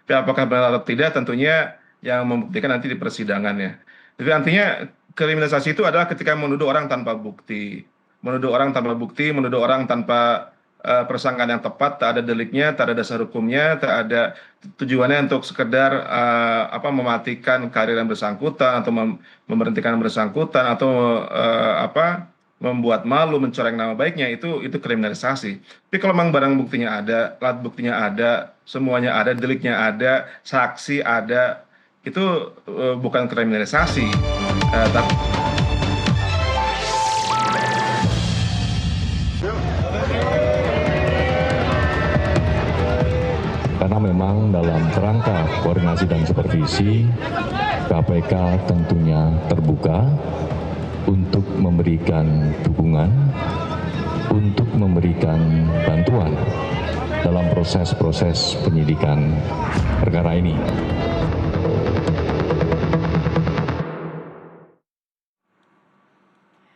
Tapi apakah benar atau tidak tentunya yang membuktikan nanti di persidangannya. Jadi artinya kriminalisasi itu adalah ketika menuduh orang tanpa bukti, menuduh orang tanpa persangkaan yang tepat, tak ada deliknya, tak ada dasar hukumnya, tak ada tujuannya untuk sekedar mematikan karir yang bersangkutan atau memberhentikan yang bersangkutan atau membuat malu, mencoreng nama baiknya, itu kriminalisasi. Tapi kalau memang barang buktinya ada, alat buktinya ada, semuanya ada, deliknya ada, saksi ada, itu bukan kriminalisasi. Tapi Karena memang dalam kerangka koordinasi dan supervisi, KPK tentunya terbuka untuk memberikan dukungan, untuk memberikan bantuan dalam proses-proses penyidikan perkara ini.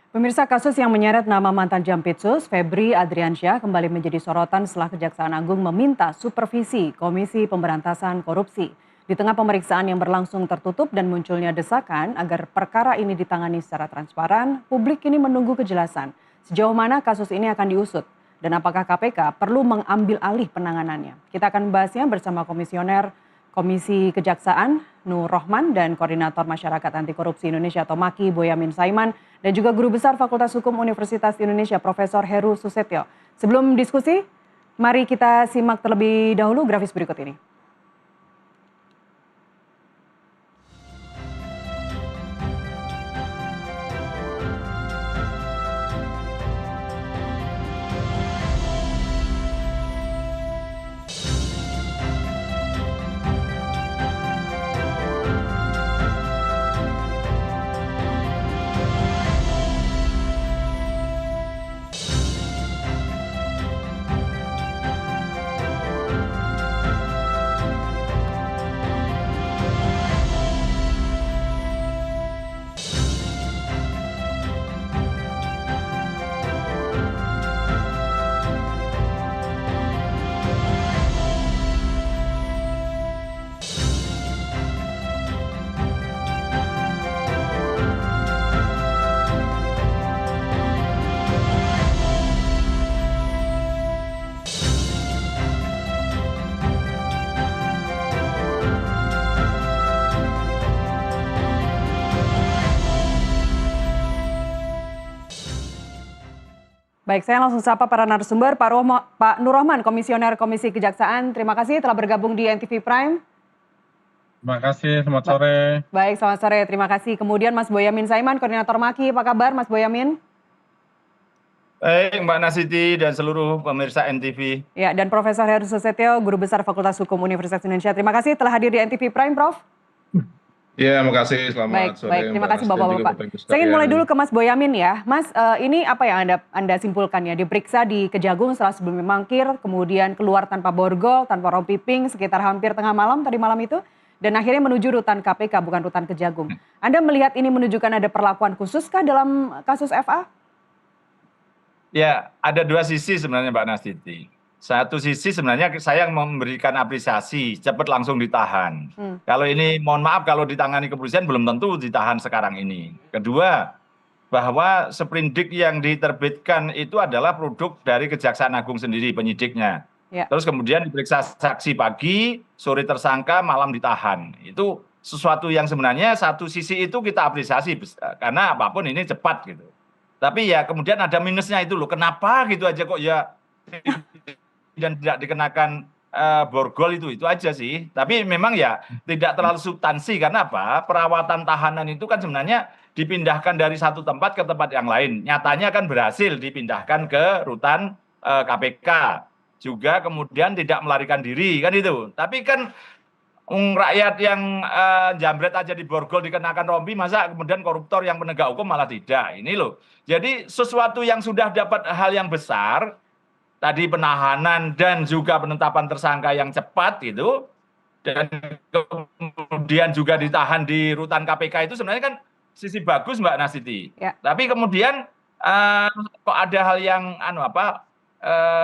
Pemirsa, kasus yang menyeret nama mantan Jampitsus, Febri Adriansyah, kembali menjadi sorotan setelah Kejaksaan Agung meminta supervisi Komisi Pemberantasan Korupsi. Di tengah pemeriksaan yang berlangsung tertutup dan munculnya desakan agar perkara ini ditangani secara transparan, publik kini menunggu kejelasan sejauh mana kasus ini akan diusut dan apakah KPK perlu mengambil alih penanganannya. Kita akan membahasnya bersama Komisioner Komisi Kejaksaan Nur Rohman dan Koordinator Masyarakat Anti Korupsi Indonesia atau MAKI Boyamin Saiman dan juga Guru Besar Fakultas Hukum Universitas Indonesia Profesor Heru Susetyo. Sebelum diskusi, mari kita simak terlebih dahulu grafis berikut ini. Baik, saya langsung sapa para narasumber. Pak Nur Rohman, Komisioner Komisi Kejaksaan, terima kasih telah bergabung di NTV Prime. Terima kasih, selamat sore. Baik, selamat sore, terima kasih. Kemudian Mas Boyamin Saiman, Koordinator MAKI, apa kabar Mas Boyamin? Baik, Mbak Nasiti dan seluruh pemirsa NTV. Ya, dan Profesor Heru Susetyo, Guru Besar Fakultas Hukum Universitas Indonesia. Terima kasih telah hadir di NTV Prime, Prof. ya, makasih. Selamat sore. Baik, terima Mbak kasih Nasdem, juga Bapak-Bapak. Bapak Ibu Saya ingin sekalian. mulai dulu ke Mas Boyamin ya. Mas, ini apa yang Anda simpulkan ya? Diperiksa di Kejagung setelah sebelumnya mangkir, kemudian keluar tanpa borgol, tanpa rompi pink, sekitar hampir tengah malam tadi malam itu, dan akhirnya menuju rutan KPK, bukan rutan Kejagung. Anda melihat ini menunjukkan ada perlakuan khususkah dalam kasus FA? Ya, ada dua sisi sebenarnya Mbak Nasiti. Satu sisi sebenarnya saya memberikan apresiasi, cepat langsung ditahan. Kalau ini mohon maaf kalau ditangani kepolisian belum tentu ditahan sekarang ini. Kedua, bahwa sprindik yang diterbitkan itu adalah produk dari Kejaksaan Agung sendiri penyidiknya. Ya. Terus kemudian diperiksa saksi pagi, sore tersangka, malam ditahan. Itu sesuatu yang sebenarnya satu sisi itu kita apresiasi karena apapun ini cepat gitu. Tapi ya kemudian ada minusnya itu loh. Kenapa gitu aja kok ya dan tidak dikenakan borgol itu aja sih. Tapi memang ya tidak terlalu substansi karena apa? Perawatan tahanan itu kan sebenarnya dipindahkan dari satu tempat ke tempat yang lain. Nyatanya kan berhasil dipindahkan ke rutan KPK. Juga kemudian tidak melarikan diri kan itu. Tapi kan rakyat yang jambret aja di borgol dikenakan rompi, masa kemudian koruptor yang penegak hukum malah tidak. Ini loh. Jadi sesuatu yang sudah dapat hal yang besar, tadi penahanan dan juga penetapan tersangka yang cepat itu, dan kemudian juga ditahan di rutan KPK itu sebenarnya kan sisi bagus Mbak Nasiti. Ya. Tapi kemudian kok ada hal yang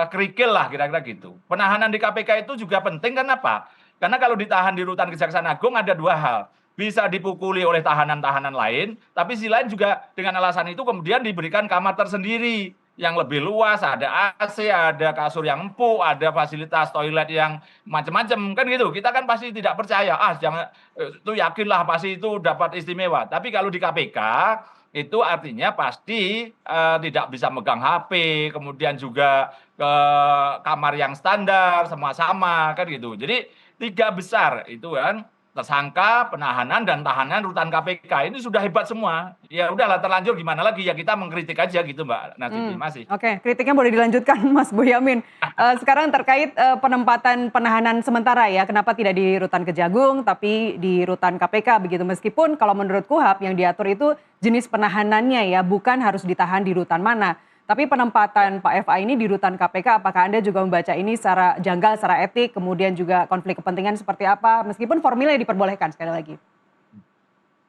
kerikil lah kira-kira gitu. Penahanan di KPK itu juga penting kan apa? Karena kalau ditahan di rutan Kejaksaan Agung ada dua hal. Bisa dipukuli oleh tahanan-tahanan lain, tapi sisi lain juga dengan alasan itu kemudian diberikan kamar tersendiri yang lebih luas, ada AC, ada kasur yang empuk, ada fasilitas toilet yang macam-macam kan gitu. Kita kan pasti tidak percaya, jangan itu yakinlah pasti itu dapat istimewa. Tapi kalau di KPK itu artinya pasti tidak bisa megang HP, kemudian juga ke kamar yang standar, semua sama kan gitu. Jadi tiga besar itu kan tersangka, penahanan dan tahanan rutan KPK ini sudah hebat semua. Ya udahlah terlanjur gimana lagi ya kita mengkritik aja gitu Mbak Natiti masih. Oke, kritiknya boleh dilanjutkan Mas Boyamin. Sekarang terkait penempatan penahanan sementara ya, kenapa tidak di rutan Kejagung tapi di rutan KPK begitu, meskipun kalau menurut KUHAP yang diatur itu jenis penahanannya ya, bukan harus ditahan di rutan mana. Tapi penempatan Pak FA ini di rutan KPK, apakah Anda juga membaca ini secara janggal, secara etik, kemudian juga konflik kepentingan seperti apa, meskipun formilnya diperbolehkan sekali lagi?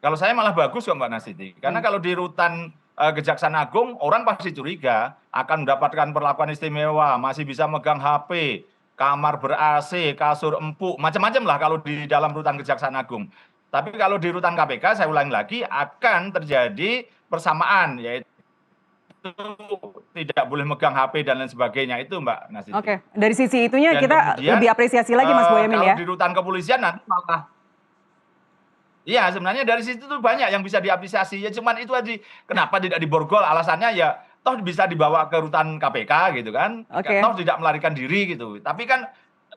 Kalau saya malah bagus kok Mbak Natiti, karena kalau di rutan Kejaksaan Agung orang pasti curiga akan mendapatkan perlakuan istimewa, masih bisa megang HP, kamar ber-AC, kasur empuk, macam-macam lah kalau di dalam rutan Kejaksaan Agung. Tapi kalau di rutan KPK, saya ulangi lagi, akan terjadi persamaan, yaitu tidak boleh megang HP dan lain sebagainya itu Mbak Natiti. Oke, dari sisi itunya Dan kita kemudian, lebih apresiasi lagi Mas Boyamin kalau ya. di rutan kepolisian nanti malah iya, sebenarnya dari situ tuh banyak yang bisa diapresiasi. Ya cuman itu tadi, kenapa tidak diborgol? Alasannya ya toh bisa dibawa ke rutan KPK gitu kan. Oke. Toh tidak melarikan diri gitu. Tapi kan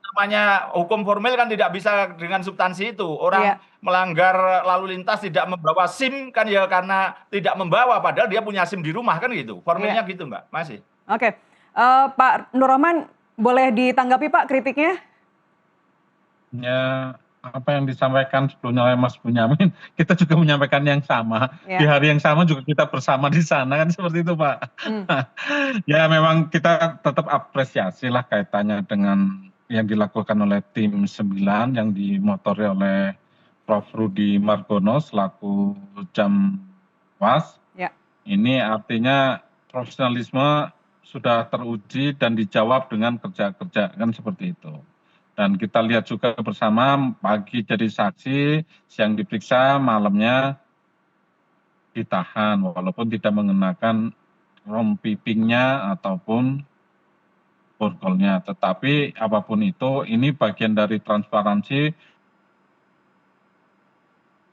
namanya hukum formil kan tidak bisa dengan substansi itu. Orang Iya. melanggar lalu lintas tidak membawa SIM kan ya karena tidak membawa padahal dia punya SIM di rumah kan gitu. Formilnya gitu Mbak, masih. Oke, Pak Nur Rahman boleh ditanggapi Pak kritiknya? Ya, apa yang disampaikan sebelumnya oleh Mas Bonyamin, kita juga menyampaikan yang sama. Ya. Di hari yang sama juga kita bersama di sana kan seperti itu Pak. Ya memang kita tetap apresiasi lah kaitannya dengan yang dilakukan oleh tim 9 yang dimotori oleh Prof. Rudi Margono selaku Jamwas. Ya. Ini artinya profesionalisme sudah teruji dan dijawab dengan kerja-kerja kan seperti itu. Dan kita lihat juga bersama pagi jadi saksi, siang diperiksa, malamnya ditahan walaupun tidak mengenakan rompi pinknya ataupun borgolnya. Tetapi apapun itu, ini bagian dari transparansi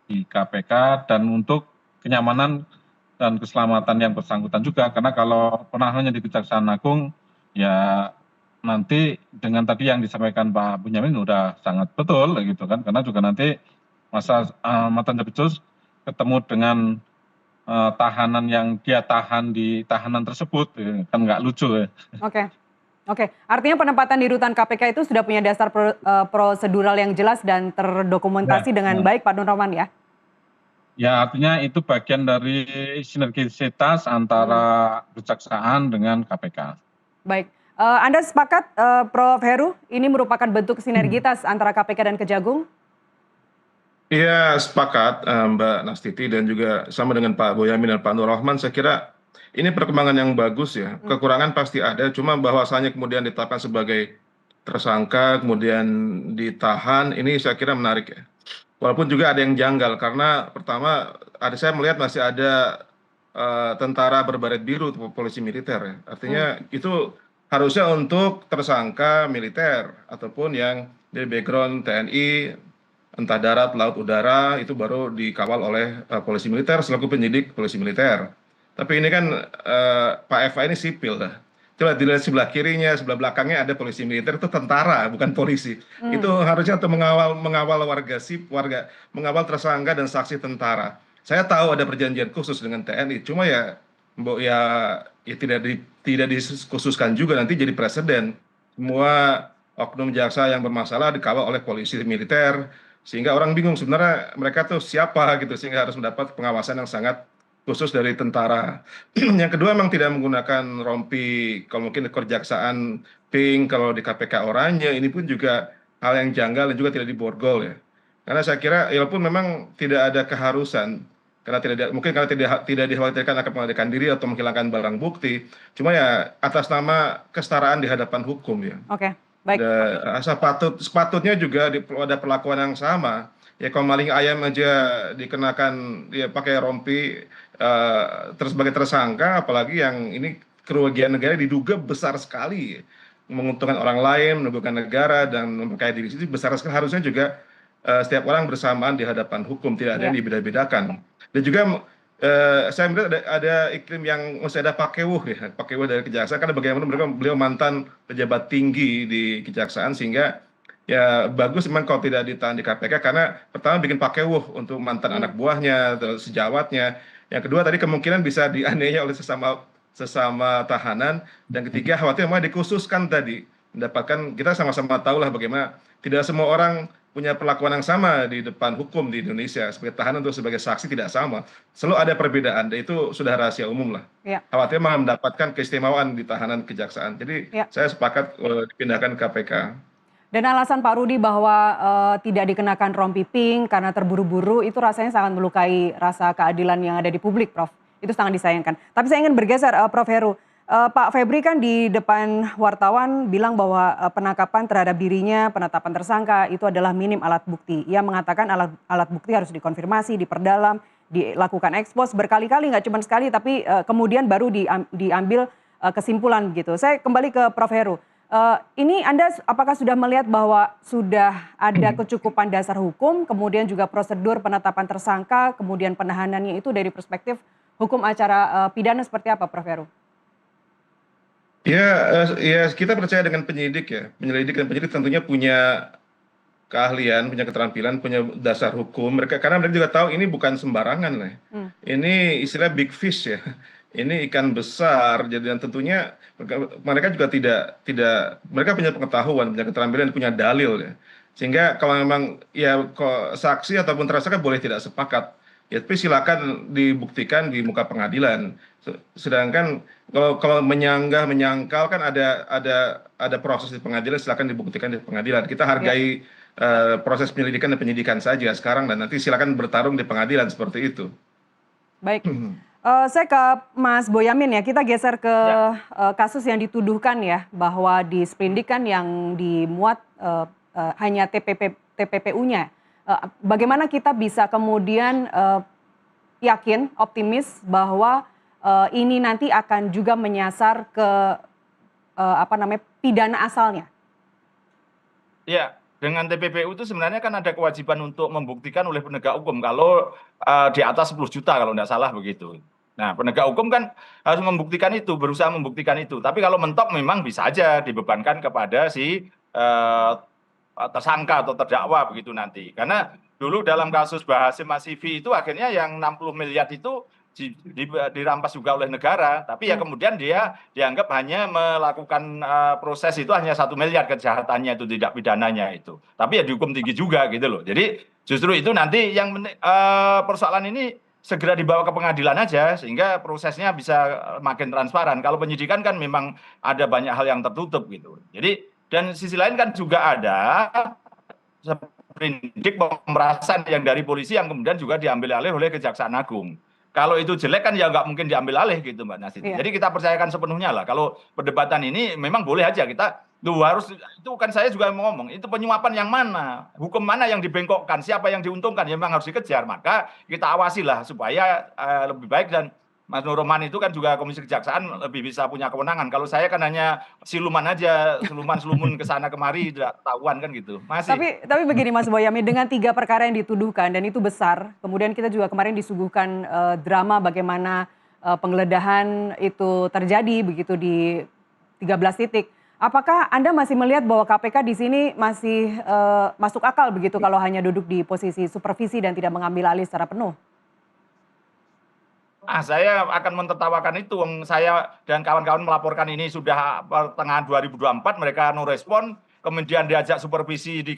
di KPK dan untuk kenyamanan dan keselamatan yang bersangkutan juga. Karena kalau penahanannya di Kejaksaan Agung, ya nanti dengan tadi yang disampaikan Pak Bonyamin udah sangat betul gitu kan. Karena juga nanti masa mantan Jampitsus ketemu dengan tahanan yang dia tahan di tahanan tersebut, kan nggak lucu ya. Oke, artinya penempatan di rutan KPK itu sudah punya dasar prosedural yang jelas dan terdokumentasi dengan baik Pak Nur Rahman ya? Ya artinya itu bagian dari sinergisitas antara kejaksaan dengan KPK. Baik, Anda sepakat Prof. Heru ini merupakan bentuk sinergitas antara KPK dan Kejagung? Iya sepakat Mbak Nastiti dan juga sama dengan Pak Boyamin dan Pak Nur Rahman, saya kira ini perkembangan yang bagus ya. Kekurangan pasti ada, cuma bahwasanya kemudian ditetapkan sebagai tersangka, kemudian ditahan, ini saya kira menarik ya. Walaupun juga ada yang janggal, karena pertama saya melihat masih ada tentara berbaret biru, polisi militer ya. Artinya itu harusnya untuk tersangka militer, ataupun yang dari background TNI, entah darat, laut, udara, itu baru dikawal oleh polisi militer selaku penyidik polisi militer. Tapi ini kan Pak FA ini sipil dah. Coba dilihat sebelah kirinya, sebelah belakangnya ada polisi militer, itu tentara bukan polisi. Itu harusnya untuk mengawal warga, mengawal tersangka dan saksi tentara. Saya tahu ada perjanjian khusus dengan TNI, cuma ya tidak dikhususkan juga, nanti jadi presiden. Semua oknum jaksa yang bermasalah dikawal oleh polisi militer, sehingga orang bingung sebenarnya mereka tuh siapa gitu, sehingga harus mendapat pengawasan yang sangat khusus dari tentara. Yang kedua memang tidak menggunakan rompi, kalau mungkin di kejaksaan pink, kalau di KPK oranye, ini pun juga hal yang janggal dan juga tidak diborgol ya. Karena saya kira walaupun memang tidak ada keharusan, karena mungkin karena tidak dikhawatirkan akan melarikan diri atau menghilangkan barang bukti, cuma ya atas nama kesetaraan di hadapan hukum ya. Oke, Baik. Sepatutnya juga ada perlakuan yang sama. Ya kalau maling ayam aja dikenakan ya pakai rompi terus sebagai tersangka, apalagi yang ini kerugian negara diduga besar sekali, menguntungkan orang lain, merugikan negara dan memperkaya diri sendiri besar sekali. Harusnya juga setiap orang bersamaan di hadapan hukum, tidak ada Ya. yang dibeda-bedakan. Dan juga saya melihat ada iklim yang masih ada pakewuh ya, pakewuh dari kejaksaan karena bagaimana beliau mantan pejabat tinggi di kejaksaan, sehingga ya bagus memang kalau tidak ditahan di KPK karena pertama bikin pakewuh untuk mantan anak buahnya atau sejawatnya. Yang kedua tadi kemungkinan bisa dianiaya oleh sesama tahanan, dan ketiga khawatir memang dikhususkan tadi mendapatkan, kita sama-sama tahu lah bagaimana tidak semua orang punya perlakuan yang sama di depan hukum di Indonesia. Sebagai tahanan atau sebagai saksi tidak sama. Selalu ada perbedaan, dan itu sudah rahasia umum lah. Ya. Khawatir malah mendapatkan keistimewaan di tahanan kejaksaan. Jadi Ya. saya sepakat dipindahkan ke KPK. Dan alasan Pak Rudi bahwa tidak dikenakan rompi pink karena terburu-buru itu rasanya sangat melukai rasa keadilan yang ada di publik, Prof. Itu sangat disayangkan. Tapi saya ingin bergeser, Prof. Heru. Pak Febri kan di depan wartawan bilang bahwa penangkapan terhadap dirinya, penetapan tersangka itu adalah minim alat bukti. Ia mengatakan alat bukti harus dikonfirmasi, diperdalam, dilakukan ekspos berkali-kali, nggak cuma sekali, tapi kemudian baru diambil kesimpulan begitu. Saya kembali ke Prof. Heru. Ini Anda apakah sudah melihat bahwa sudah ada kecukupan dasar hukum, kemudian juga prosedur penetapan tersangka, kemudian penahanannya itu dari perspektif hukum acara pidana seperti apa, Prof. Heru? Ya, kita percaya dengan penyidik ya. Penyelidik dan penyidik tentunya punya keahlian, punya keterampilan, punya dasar hukum. Karena mereka juga tahu ini bukan sembarangan lah. Ini istilah big fish ya. Ini ikan besar. Jadi dan tentunya mereka juga tidak mereka punya pengetahuan, punya keterampilan, punya dalil ya. Sehingga kalau memang ya saksi ataupun tersangka boleh tidak sepakat. Ya, tapi silakan dibuktikan di muka pengadilan. Sedangkan kalau menyangkal kan ada proses di pengadilan, silakan dibuktikan di pengadilan. Kita hargai proses penyelidikan dan penyidikan saja sekarang, dan nanti silakan bertarung di pengadilan seperti itu. Baik, saya ke Mas Boyamin ya. Kita geser ke kasus yang dituduhkan ya, bahwa di Sprindik kan yang dimuat hanya TPPU-nya. Bagaimana kita bisa kemudian yakin, optimis bahwa ini nanti akan juga menyasar ke pidana asalnya? Ya, dengan TPPU itu sebenarnya kan ada kewajiban untuk membuktikan oleh penegak hukum kalau di atas 10 juta kalau tidak salah begitu. Nah, penegak hukum kan harus membuktikan itu, berusaha membuktikan itu. Tapi kalau mentok memang bisa aja dibebankan kepada si tersangka atau terdakwa begitu nanti. Karena dulu dalam kasus Bahasim Masivi itu akhirnya yang 60 miliar itu dirampas juga oleh negara, tapi ya kemudian dia dianggap hanya melakukan proses itu hanya 1 miliar kejahatannya itu, tidak pidananya itu. Tapi ya dihukum tinggi juga gitu loh. Jadi justru itu nanti yang persoalan ini segera dibawa ke pengadilan aja sehingga prosesnya bisa makin transparan. Kalau penyidikan kan memang ada banyak hal yang tertutup gitu. Jadi dan sisi lain kan juga ada sprindik pemerasan yang dari polisi yang kemudian juga diambil alih oleh Kejaksaan Agung. Kalau itu jelek kan ya nggak mungkin diambil alih gitu Mbak Nasiti. Jadi kita percayakan sepenuhnya lah. Kalau perdebatan ini memang boleh aja kita harus, itu kan saya juga mau ngomong, itu penyuapan yang mana, hukum mana yang dibengkokkan, siapa yang diuntungkan, ya memang harus dikejar. Maka kita awasi lah supaya lebih baik. Dan Mas Nur Rohman itu kan juga Komisi Kejaksaan lebih bisa punya kewenangan. Kalau saya kan hanya siluman aja, selumun ke sana kemari, tidak tahuan kan gitu. Masih. Tapi begini Mas Boyamin, dengan 3 perkara yang dituduhkan dan itu besar, kemudian kita juga kemarin disuguhkan drama bagaimana penggeledahan itu terjadi begitu di 13 titik. Apakah Anda masih melihat bahwa KPK di sini masih masuk akal begitu kalau hanya duduk di posisi supervisi dan tidak mengambil alih secara penuh? Saya akan mentertawakan itu. Saya dan kawan-kawan melaporkan ini sudah pertengahan 2024, mereka no respon, kemudian diajak supervisi di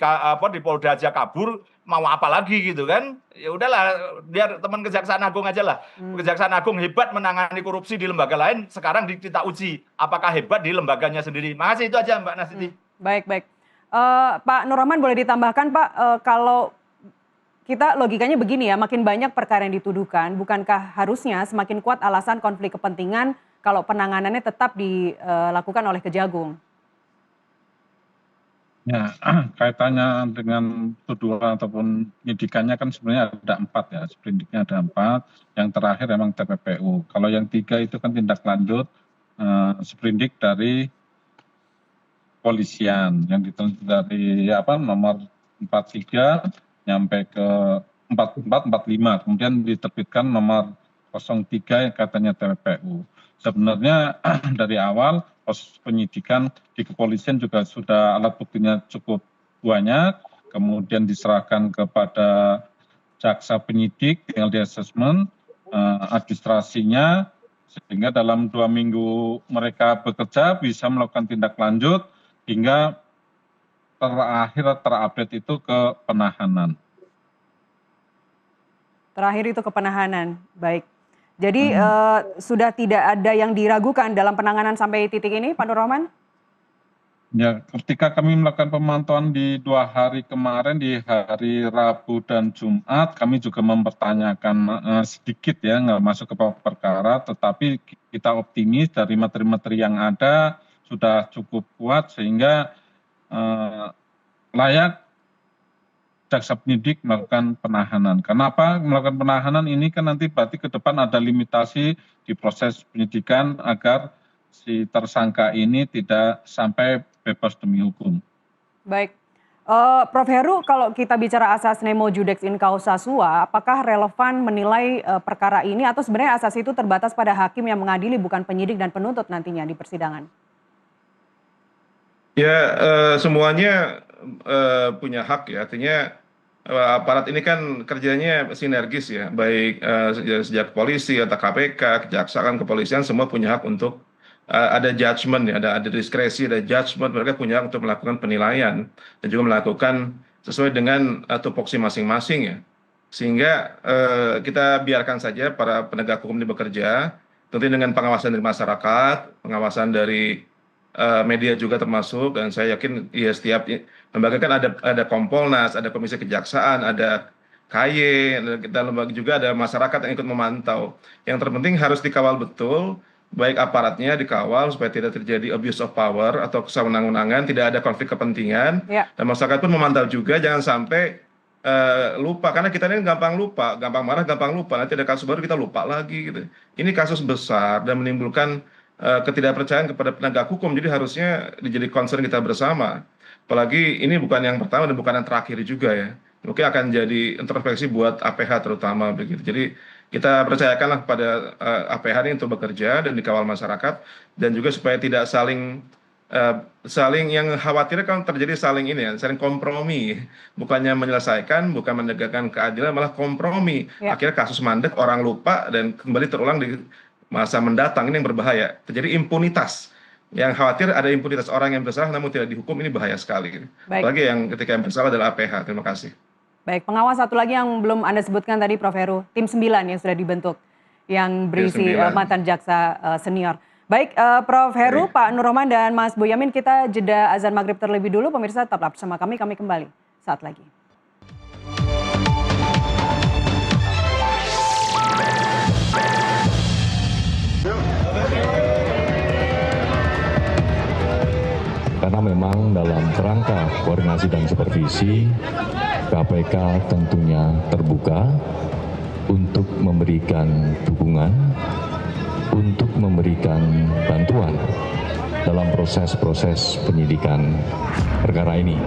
Polda aja kabur, mau apa lagi gitu kan? Ya udahlah, biar teman Kejaksaan Agung aja lah. Kejaksaan Agung hebat menangani korupsi di lembaga lain, sekarang kita uji apakah hebat di lembaganya sendiri. Makasih, itu aja Mbak Nasiti. Baik. Pak Nur Rahman boleh ditambahkan Pak, kalau kita logikanya begini ya, makin banyak perkara yang dituduhkan, bukankah harusnya semakin kuat alasan konflik kepentingan kalau penanganannya tetap dilakukan oleh Kejagung? Ya, kaitannya dengan tuduhan ataupun penyidikannya kan sebenarnya ada 4 ya, sprindiknya ada 4, yang terakhir memang TPPU. Kalau yang 3 itu kan tindak lanjut sprindik dari polisian yang diteliti dari nomor 43 nyampe ke 44, 45, kemudian diterbitkan nomor 03 yang katanya TPPU. Sebenarnya dari awal proses penyidikan di kepolisian juga sudah alat buktinya cukup banyak, kemudian diserahkan kepada jaksa penyidik, tinggal di assessment administrasinya, sehingga dalam 2 minggu mereka bekerja bisa melakukan tindak lanjut hingga terakhir terupdate itu ke penahanan. Terakhir itu ke penahanan, baik. Jadi sudah tidak ada yang diragukan dalam penanganan sampai titik ini, Pak Nur Rahman? Ya, ketika kami melakukan pemantauan di 2 hari kemarin, di hari Rabu dan Jumat, kami juga mempertanyakan sedikit ya, nggak masuk ke pokok perkara, tetapi kita optimis dari materi-materi yang ada sudah cukup kuat sehingga layak jaksa penyidik melakukan penahanan. Kenapa melakukan penahanan ini kan nanti berarti ke depan ada limitasi di proses penyidikan agar si tersangka ini tidak sampai bebas demi hukum. Baik. Prof. Heru, kalau kita bicara asas nemo judex in causa sua, apakah relevan menilai perkara ini atau sebenarnya asas itu terbatas pada hakim yang mengadili bukan penyidik dan penuntut nantinya di persidangan? Ya, semuanya punya hak ya, artinya aparat ini kan kerjanya sinergis ya, baik sejak polisi atau KPK, kejaksaan, kepolisian semua punya hak untuk ada judgement ya, ada diskresi, ada judgement, mereka punya hak untuk melakukan penilaian dan juga melakukan sesuai dengan tupoksi masing-masing ya. Sehingga kita biarkan saja para penegak hukum ini bekerja, tentu dengan pengawasan dari masyarakat, pengawasan dari media juga termasuk, dan saya yakin ya setiap lembaga kan ada Kompolnas, ada Komisi Kejaksaan, ada KY, dan lembaga juga ada masyarakat yang ikut memantau. Yang terpenting harus dikawal betul, baik aparatnya dikawal supaya tidak terjadi abuse of power atau kesewenang-wenangan, tidak ada konflik kepentingan, dan masyarakat pun memantau juga jangan sampai lupa, karena kita ini gampang lupa, gampang marah, gampang lupa, nanti ada kasus baru kita lupa lagi gitu. Ini kasus besar dan menimbulkan ketidakpercayaan kepada penegak hukum, jadi harusnya menjadi concern kita bersama. Apalagi ini bukan yang pertama dan bukan yang terakhir juga ya. Mungkin akan jadi introspeksi buat APH terutama begitu. Jadi kita percayakanlah kepada APH ini untuk bekerja dan dikawal masyarakat, dan juga supaya tidak saling yang khawatirnya kan terjadi saling ini ya, saling kompromi, bukannya menyelesaikan, bukan menegakkan keadilan, malah kompromi. Akhirnya kasus mandek, orang lupa dan kembali terulang di masa mendatang. Ini yang berbahaya, terjadi impunitas. Yang khawatir ada impunitas orang yang bersalah namun tidak dihukum, ini bahaya sekali. Apalagi yang ketika yang bersalah adalah APH. Terima kasih. Baik, pengawas satu lagi yang belum Anda sebutkan tadi Prof. Heru, tim 9 yang sudah dibentuk, yang berisi mantan jaksa senior. Baik, Prof. Heru, Pak Nur Rahman dan Mas Boyamin, kita jeda azan maghrib terlebih dulu. Pemirsa tetaplah bersama kami kembali saat lagi. Karena memang dalam kerangka koordinasi dan supervisi, KPK tentunya terbuka untuk memberikan dukungan, untuk memberikan bantuan dalam proses-proses penyidikan perkara ini.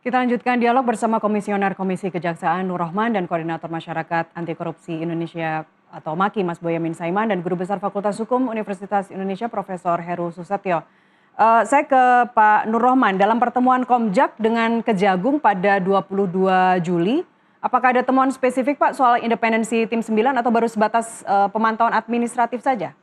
Kita lanjutkan dialog bersama Komisioner Komisi Kejaksaan Nur Rahman dan Koordinator Masyarakat Anti Korupsi Indonesia atau MAKI Mas Boyamin Saiman dan Guru Besar Fakultas Hukum Universitas Indonesia Profesor Heru Susetyo. Saya ke Pak Nur Rahman, dalam pertemuan Komjak dengan Kejagung pada 22 Juli, apakah ada temuan spesifik Pak soal independensi tim 9 atau baru sebatas pemantauan administratif saja?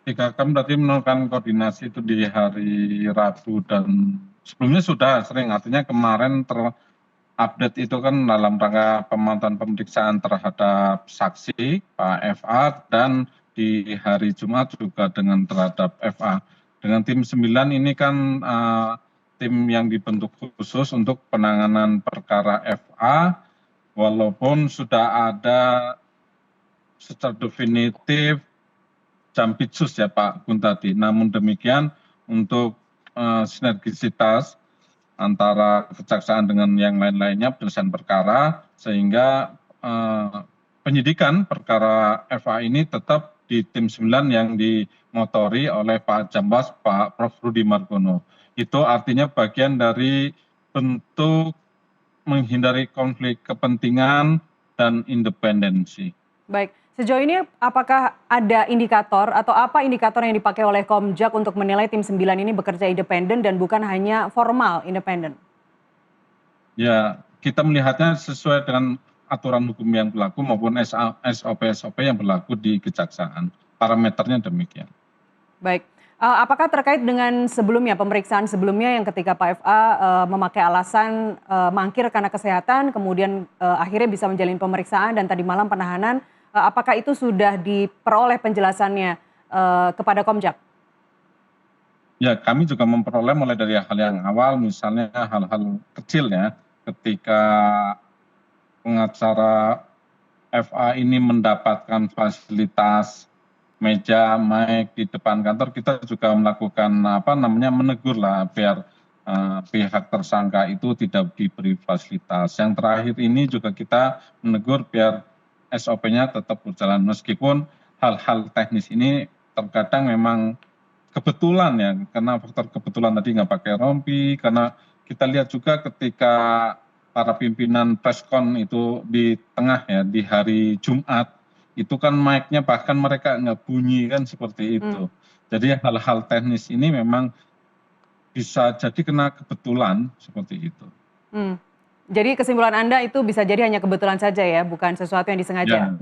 Jika kami berarti melakukan koordinasi itu di hari Rabu dan sebelumnya sudah sering, artinya kemarin terupdate itu kan dalam rangka pemantauan pemeriksaan terhadap saksi Pak FA, dan di hari Jumat juga dengan terhadap FA. Dengan tim 9 ini kan tim yang dibentuk khusus untuk penanganan perkara FA, walaupun sudah ada secara definitif Jampitsus ya Pak Gun tadi. Namun demikian untuk sinergisitas antara kejaksaan dengan yang lain-lainnya penyelesaian perkara, sehingga penyidikan perkara FA ini tetap di tim 9 yang dimotori oleh Pak Jambas, Pak Prof. Rudi Margono. Itu artinya bagian dari bentuk menghindari konflik kepentingan dan independensi. Baik, sejauh ini apakah ada indikator atau apa indikator yang dipakai oleh Komjak untuk menilai tim 9 ini bekerja independen dan bukan hanya formal independen? Ya, kita melihatnya sesuai dengan aturan hukum yang berlaku maupun SOP-SOP yang berlaku di kejaksaan. Parameternya demikian. Baik, apakah terkait dengan sebelumnya, pemeriksaan sebelumnya yang ketika Pak FA memakai alasan mangkir karena kesehatan, kemudian akhirnya bisa menjalin pemeriksaan dan tadi malam penahanan, apakah itu sudah diperoleh penjelasannya kepada Komjak? Ya, kami juga memperoleh mulai dari hal yang awal, misalnya hal-hal kecil ya, ketika pengacara FA ini mendapatkan fasilitas meja, mic di depan kantor, kita juga melakukan menegur lah biar pihak tersangka itu tidak diberi fasilitas. Yang terakhir ini juga kita menegur biar SOP-nya tetap berjalan meskipun hal-hal teknis ini terkadang memang kebetulan ya, karena faktor kebetulan tadi nggak pakai rompi, karena kita lihat juga ketika para pimpinan preskon itu di tengah ya, di hari Jumat, itu kan mic-nya bahkan mereka nggak bunyi kan seperti itu. Jadi hal-hal teknis ini memang bisa jadi kena kebetulan seperti itu. Jadi kesimpulan Anda itu bisa jadi hanya kebetulan saja ya, bukan sesuatu yang disengaja? Ya,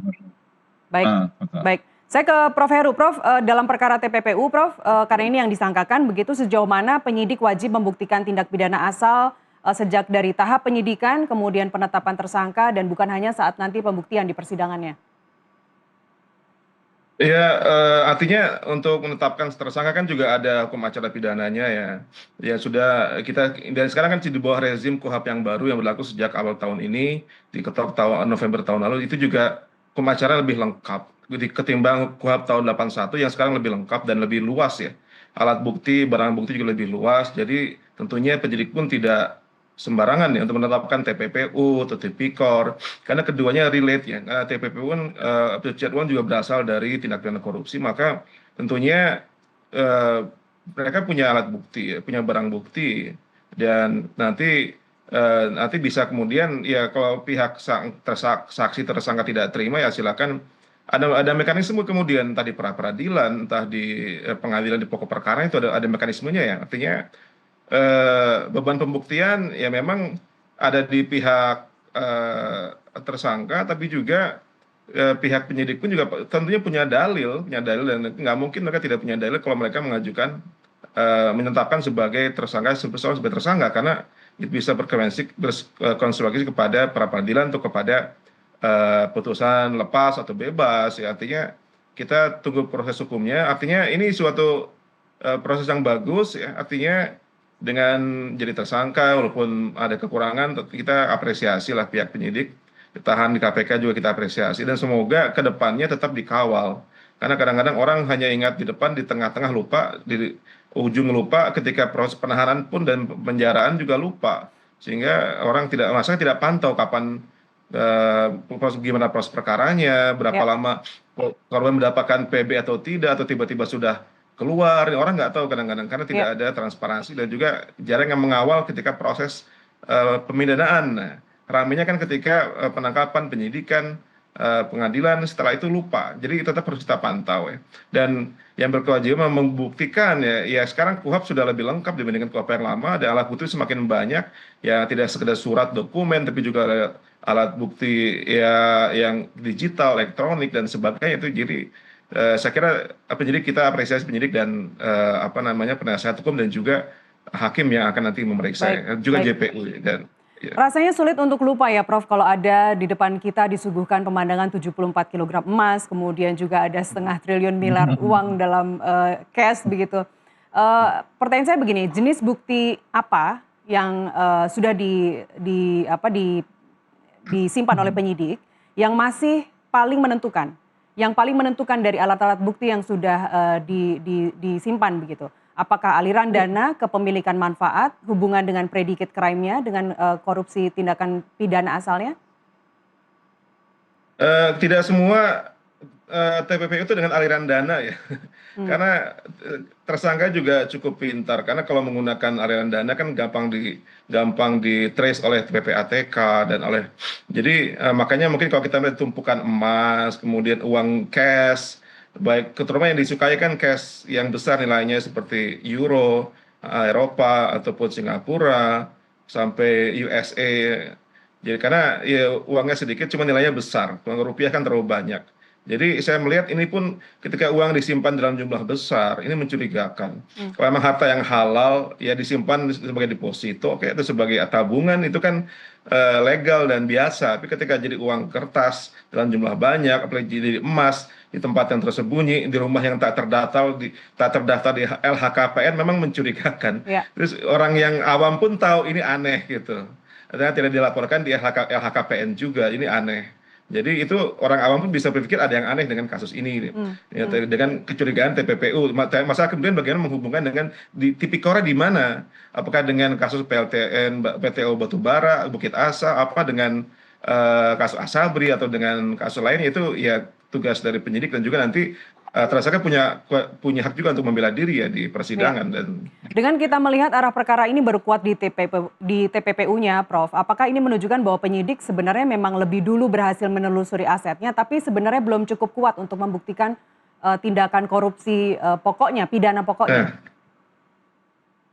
Baik, betul. baik. Saya ke Prof. Heru. Prof, dalam perkara TPPU, Prof, karena ini yang disangkakan, begitu sejauh mana penyidik wajib membuktikan tindak pidana asal sejak dari tahap penyidikan, kemudian penetapan tersangka, dan bukan hanya saat nanti pembuktian di persidangannya? Ya, artinya untuk menetapkan tersangka kan juga ada hukum acara pidananya ya. Ya sudah kita dan sekarang kan di bawah rezim KUHP yang baru yang berlaku sejak awal tahun ini, diketok November tahun lalu, itu juga hukum acara lebih lengkap ketimbang KUHP tahun 81 yang sekarang lebih lengkap dan lebih luas ya. Alat bukti, barang bukti juga lebih luas. Jadi tentunya penyidik pun tidak sembarangan ya untuk menetapkan TPPU atau Tipikor, karena keduanya relate ya. Karena TPPU kan pencucian uang juga berasal dari tindak pidana korupsi, maka tentunya mereka punya alat bukti, ya, punya barang bukti, dan nanti bisa kemudian ya kalau pihak saksi tersangka tidak terima ya silakan ada mekanisme kemudian entah di pra peradilan, entah di pengadilan di pokok perkara itu ada mekanismenya ya. Artinya beban pembuktian ya memang ada di pihak tersangka, tapi juga pihak penyidik pun juga tentunya punya dalil dan nggak mungkin mereka tidak punya dalil kalau mereka mengajukan menetapkan sebagai tersangka sebagai tersangka, karena itu bisa berkonsekuensi kepada pra peradilan atau kepada putusan lepas atau bebas ya. Artinya kita tunggu proses hukumnya. Artinya ini suatu proses yang bagus ya. Artinya dengan jadi tersangka walaupun ada kekurangan kita apresiasi lah pihak penyidik, ditahan di KPK juga kita apresiasi, dan semoga ke depannya tetap dikawal, karena kadang-kadang orang hanya ingat di depan, di tengah-tengah lupa, di ujung lupa, ketika proses penahanan pun dan penjaraan juga lupa, sehingga orang tidak pantau kapan gimana proses perkaranya, berapa lama korban mendapatkan PB atau tidak, atau tiba-tiba sudah keluar, orang nggak tahu kadang-kadang karena tidak ada transparansi dan juga jarang yang mengawal ketika proses pemidanaan. Nah, ramainya kan ketika penangkapan, penyidikan, pengadilan, setelah itu lupa. Jadi tetap harus kita pantau ya. Dan yang berkewajiban membuktikan ya sekarang KUHP sudah lebih lengkap dibandingkan KUHP yang lama, dan alat bukti semakin banyak ya, tidak sekedar surat dokumen tapi juga ada alat bukti ya yang digital, elektronik dan sebagainya. Itu jadi saya kira penyidik, kita apresiasi penyidik dan penasihat hukum dan juga hakim yang akan nanti memeriksa, juga JPU dan Rasanya sulit untuk lupa ya Prof, kalau ada di depan kita disuguhkan pemandangan 74 kg emas, kemudian juga ada 1,5 triliun miliar uang dalam cash begitu. Pertanyaan saya begini, jenis bukti apa yang sudah disimpan oleh penyidik yang masih paling menentukan, yang paling menentukan dari alat-alat bukti yang sudah disimpan begitu? Apakah aliran dana, kepemilikan manfaat, hubungan dengan predicate crime-nya, dengan korupsi tindakan pidana asalnya? Tidak semua TPPU itu dengan aliran dana ya. Karena tersangka juga cukup pintar karena kalau menggunakan aliran dana kan gampang di trace oleh PPATK dan oleh jadi makanya mungkin kalau kita melihat tumpukan emas, kemudian uang cash, baik terutama yang disukai kan cash yang besar nilainya seperti euro, Eropa ataupun Singapura sampai USA. Jadi karena ya uangnya sedikit cuma nilainya besar, uang rupiah kan terlalu banyak. Jadi saya melihat ini pun ketika uang disimpan dalam jumlah besar, ini mencurigakan. Kalau memang harta yang halal, ya disimpan sebagai deposito, oke, itu sebagai tabungan, itu kan legal dan biasa. Tapi ketika jadi uang kertas dalam jumlah banyak, apalagi jadi emas di tempat yang tersembunyi, di rumah yang tak terdaftar di LHKPN, memang mencurigakan. Ya. Terus orang yang awam pun tahu ini aneh gitu. Artinya tidak dilaporkan di LHKPN juga, ini aneh. Jadi itu orang awam pun bisa berpikir ada yang aneh dengan kasus ini, ya, dengan kecurigaan TPPU. Masa kemudian bagaimana menghubungkan dengan di Tipikora di mana? Apakah dengan kasus PLTN, PTO Batubara, Bukit Asa, apa dengan kasus Asabri atau dengan kasus lainnya itu ya tugas dari penyidik dan juga nanti tersangka punya hak juga untuk membela diri ya di persidangan. Ya. Dan dengan kita melihat arah perkara ini berkuat di TPPU-nya, Prof, apakah ini menunjukkan bahwa penyidik sebenarnya memang lebih dulu berhasil menelusuri asetnya, tapi sebenarnya belum cukup kuat untuk membuktikan tindakan korupsi pokoknya, pidana pokoknya?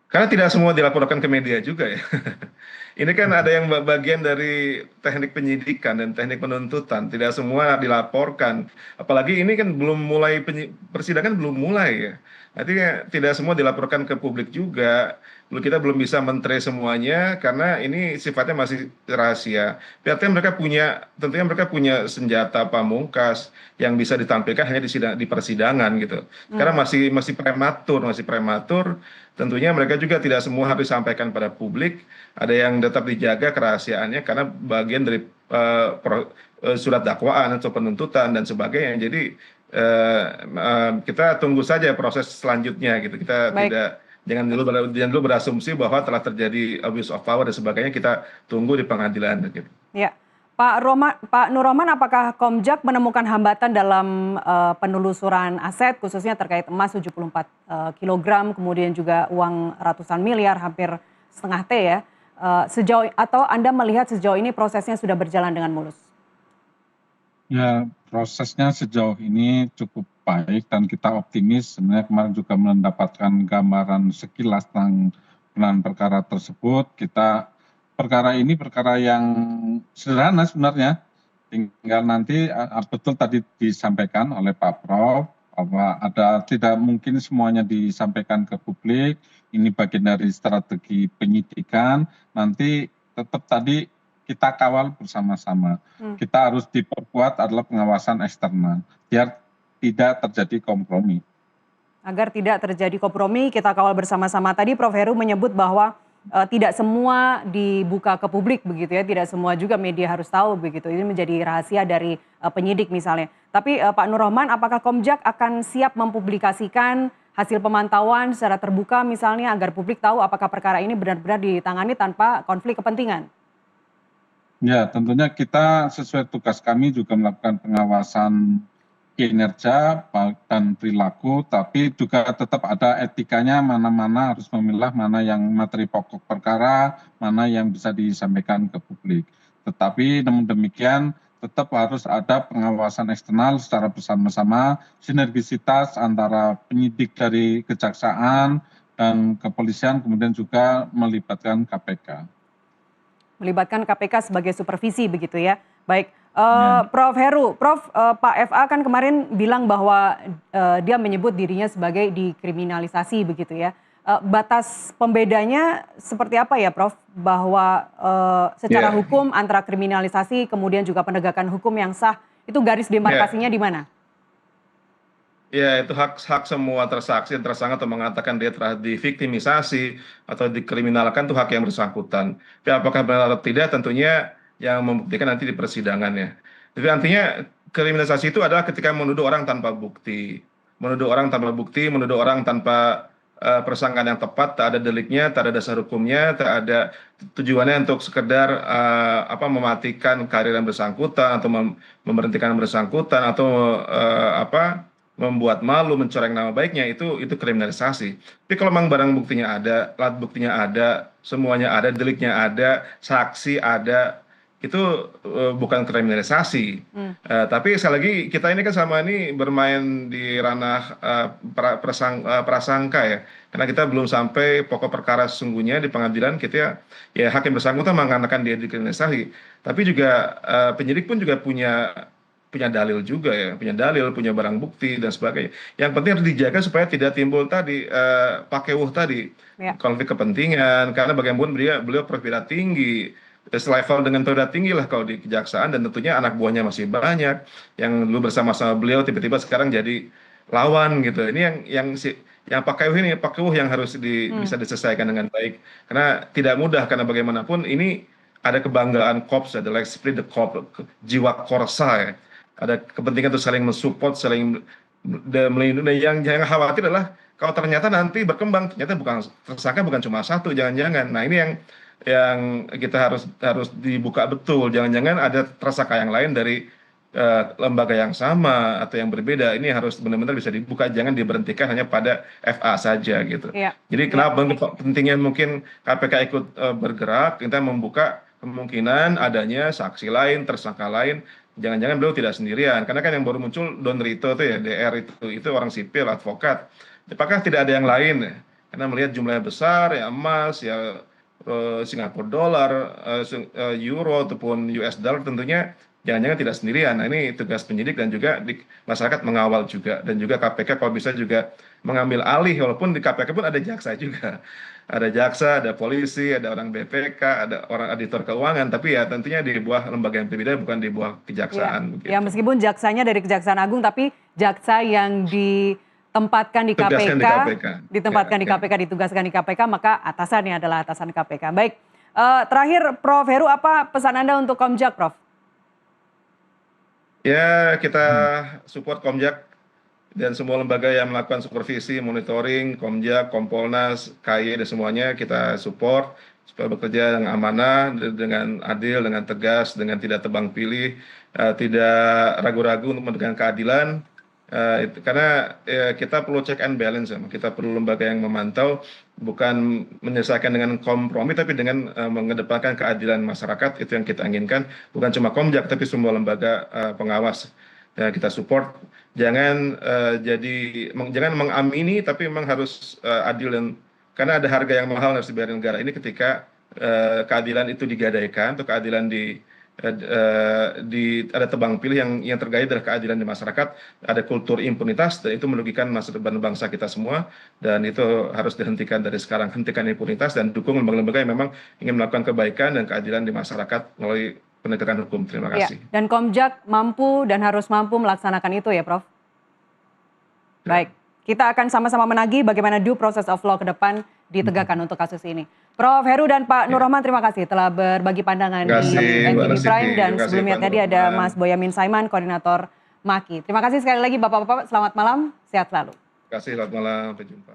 Karena tidak semua dilaporkan ke media juga ya. Ini kan ada yang bagian dari teknik penyidikan dan teknik penuntutan. Tidak semua dilaporkan. Apalagi ini kan belum mulai, persidangan belum mulai ya. Artinya tidak semua dilaporkan ke publik juga. Kita belum bisa men-trace semuanya karena ini sifatnya masih rahasia. Tentunya mereka punya senjata pamungkas yang bisa ditampilkan hanya di persidangan gitu. Karena masih prematur. Tentunya mereka juga tidak semua harus disampaikan pada publik. Ada yang tetap dijaga kerahasiaannya karena bagian dari surat dakwaan atau penuntutan dan sebagainya. Jadi kita tunggu saja proses selanjutnya gitu. Kita jangan dulu berasumsi bahwa telah terjadi abuse of power dan sebagainya. Kita tunggu di pengadilan gitu. Ya. Pak Nur Rohman, apakah Komjak menemukan hambatan dalam penelusuran aset khususnya terkait emas 74 kg, kemudian juga uang ratusan miliar, hampir setengah T ya. Atau Anda melihat sejauh ini prosesnya sudah berjalan dengan mulus? Ya, prosesnya sejauh ini cukup baik dan kita optimis. Sebenarnya kemarin juga mendapatkan gambaran sekilas tentang penanganan perkara tersebut. Perkara ini perkara yang sederhana sebenarnya, tinggal nanti betul tadi disampaikan oleh Pak Prof bahwa tidak mungkin semuanya disampaikan ke publik, ini bagian dari strategi penyidikan, nanti tetap tadi kita kawal bersama-sama. Kita harus diperkuat adalah pengawasan eksternal, biar tidak terjadi kompromi. Agar tidak terjadi kompromi, kita kawal bersama-sama. Tadi Prof Heru menyebut bahwa tidak semua dibuka ke publik begitu ya, tidak semua juga media harus tahu begitu. Ini menjadi rahasia dari penyidik misalnya. Tapi Pak Nur Rohman, apakah Komjak akan siap mempublikasikan hasil pemantauan secara terbuka misalnya agar publik tahu apakah perkara ini benar-benar ditangani tanpa konflik kepentingan? Ya, tentunya kita sesuai tugas kami juga melakukan pengawasan kinerja dan perilaku, tapi juga tetap ada etikanya, mana-mana harus memilah mana yang materi pokok perkara, mana yang bisa disampaikan ke publik. Tetapi namun demikian tetap harus ada pengawasan eksternal secara bersama-sama, sinergisitas antara penyidik dari kejaksaan dan kepolisian, kemudian juga melibatkan KPK. Melibatkan KPK sebagai supervisi begitu ya. Baik. Prof Heru, Pak FA kan kemarin bilang bahwa dia menyebut dirinya sebagai dikriminalisasi begitu ya. Batas pembedanya seperti apa ya Prof? Bahwa secara hukum antara kriminalisasi kemudian juga penegakan hukum yang sah, itu garis demarkasinya di mana? Ya, itu hak semua tersaksi dan tersangka untuk mengatakan dia telah diviktimisasi atau dikriminalkan, itu hak yang bersangkutan. Tapi apakah benar atau tidak tentunya yang membuktikan nanti di persidangannya. Jadi artinya kriminalisasi itu adalah ketika menuduh orang tanpa bukti, menuduh orang tanpa bukti, menuduh orang tanpa persangkaan yang tepat, tak ada deliknya, tak ada dasar hukumnya, tak ada tujuannya untuk sekedar mematikan karir yang bersangkutan atau memberhentikan yang bersangkutan atau membuat malu, mencoreng nama baiknya, itu kriminalisasi. Tapi kalau memang barang buktinya ada, alat buktinya ada, semuanya ada, deliknya ada, saksi ada, itu bukan kriminalisasi. Tapi sekali lagi kita ini kan sama ini bermain di ranah prasangka ya, karena kita belum sampai pokok perkara sesungguhnya di pengadilan. Kita ya hakim bersangkutan mengatakan dia dikriminalisasi, tapi juga penyidik pun juga punya dalil juga ya, punya dalil, punya barang bukti dan sebagainya. Yang penting harus dijaga supaya tidak timbul tadi pakewuh tadi, konflik kepentingan, karena bagaimanapun beliau perwira tinggi, selevel dengan perwira tinggi lah kalau di kejaksaan, dan tentunya anak buahnya masih banyak yang dulu bersama-sama beliau tiba-tiba sekarang jadi lawan gitu. Ini yang pakewuh yang harus bisa diselesaikan dengan baik, karena tidak mudah, karena bagaimanapun ini ada kebanggaan korps, ada l'esprit de corps, jiwa korsa ya. Ada kepentingan untuk saling mensupport, saling melindungi. Yang khawatir adalah kalau ternyata nanti berkembang, ternyata tersangka bukan cuma satu, jangan-jangan. Nah ini yang kita harus dibuka betul. Jangan-jangan ada tersangka yang lain dari lembaga yang sama atau yang berbeda. Ini harus benar-benar bisa dibuka, jangan diberhentikan hanya pada FA saja gitu. Jadi kenapa pentingnya mungkin KPK ikut bergerak, kita membuka kemungkinan adanya saksi lain, tersangka lain. Jangan-jangan beliau tidak sendirian, karena kan yang baru muncul Don Rito itu ya, DR itu orang sipil, advokat. Apakah tidak ada yang lain ya? Karena melihat jumlahnya besar, ya emas, ya Singapura dolar, euro ataupun US dollar, tentunya jangan-jangan tidak sendirian. Nah ini tugas penyidik dan juga di masyarakat mengawal juga, dan juga KPK kalau bisa juga mengambil alih, walaupun di KPK pun ada jaksa juga. Ada jaksa, ada polisi, ada orang BPK, ada orang auditor keuangan, tapi ya tentunya di bawah lembaga yang berbeda, bukan di bawah kejaksaan. Ya meskipun jaksanya dari Kejaksaan Agung, tapi jaksa yang ditempatkan di KPK, ditugaskan di KPK, maka atasannya adalah atasan KPK. Baik, terakhir Prof. Heru, apa pesan Anda untuk Komjak, Prof? Ya, kita support Komjak dan semua lembaga yang melakukan supervisi, monitoring, Komjak, Kompolnas, KY, dan semuanya kita support supaya bekerja dengan amanah, dengan adil, dengan tegas, dengan tidak tebang pilih, tidak ragu-ragu untuk menegakkan keadilan. Karena kita perlu check and balance, kita perlu lembaga yang memantau, bukan menyelesaikan dengan kompromi, tapi dengan mengedepankan keadilan masyarakat. Itu yang kita inginkan, bukan cuma Komjak tapi semua lembaga pengawas. Kita support, jangan mengamini, tapi memang harus adil, dan karena ada harga yang mahal harus dibayar negara ini ketika keadilan itu digadaikan, atau keadilan ada tebang pilih. Yang tergait adalah keadilan di masyarakat, ada kultur impunitas, dan itu merugikan masa depan bangsa kita semua, dan itu harus dihentikan dari sekarang. Hentikan impunitas dan dukung lembaga-lembaga yang memang ingin melakukan kebaikan dan keadilan di masyarakat melalui penegakan hukum. Terima kasih. Dan Komjak mampu dan harus mampu melaksanakan itu ya, Prof? Baik, kita akan sama-sama menagih bagaimana due process of law ke depan ditegakkan untuk kasus ini. Prof. Heru dan Pak Nur Rahman, terima kasih telah berbagi pandangan di NTV Prime. Dan sebelumnya tadi ada Mas Boyamin Saiman, Koordinator MAKI. Terima kasih sekali lagi Bapak-Bapak, selamat malam, sehat selalu. Terima kasih, selamat malam, sampai jumpa.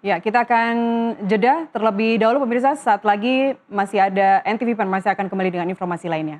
Ya, kita akan jeda terlebih dahulu pemirsa, saat lagi masih ada NTV Prime, masih akan kembali dengan informasi lainnya.